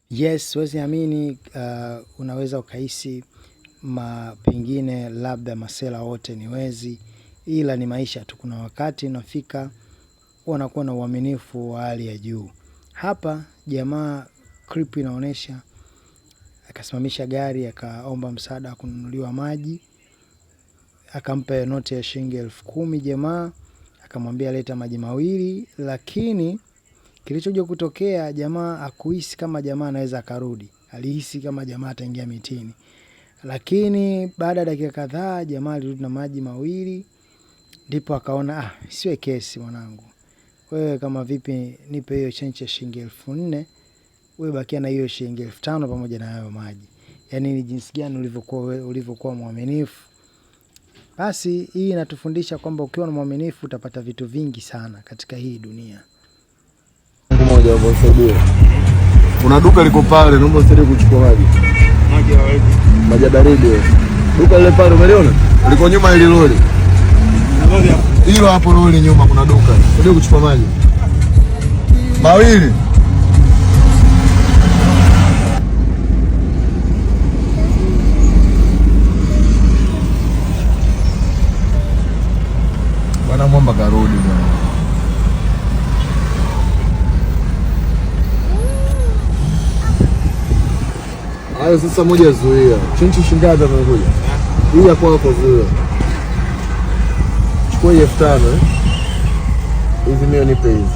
Yes, siwezi amini unaweza ukahisi pengine labda masela wote ni wezi, ila ni maisha tu. Kuna wakati unafika wanakuwa na uaminifu wa hali ya juu. Hapa jamaa clip inaonesha akasimamisha gari, akaomba msaada kununuliwa maji, akampa noti ya shilingi 10,000 jamaa, akamwambia leta maji mawili, lakini kilichokuja kutokea jamaa hakuhisi kama jamaa anaweza akarudi. Alihisi kama jamaa ataingia mitini. Lakini baada ya dakika kadhaa jamaa alirudi na maji mawili, ndipo akaona siwe kesi mwanangu. Wewe kama vipi nipe hiyo change ya shilingi 4,000, wewe bakia na hiyo shilingi 5,000 pamoja na hayo maji. Yaani ni jinsi gani ulivyokuwa mwaminifu. Basi hii inatufundisha kwamba ukiwa na mwaminifu utapata vitu vingi sana katika hii dunia. Mmoja hapo usaidie. Kuna duka liko pale, naomba usaidie kuchukua maji. Maji baridi. Duka lile pale umeliona? Liko nyuma ile lori. Hilo hapo lori nyuma kuna duka. Usaidie kuchukua maji. Mawili. Bwana mwamba karudi bwana. Hayo sasa moja zuia. Chenchi shingapi amekuja? Hii hapo hapo zuia. Chukua 5,000 hizi mimi nipe hizi.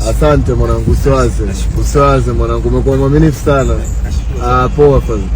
Asante mwanangu, usiwaze. Usiwaze mwanangu, umekuwa mwaminifu sana. Poa fadhili.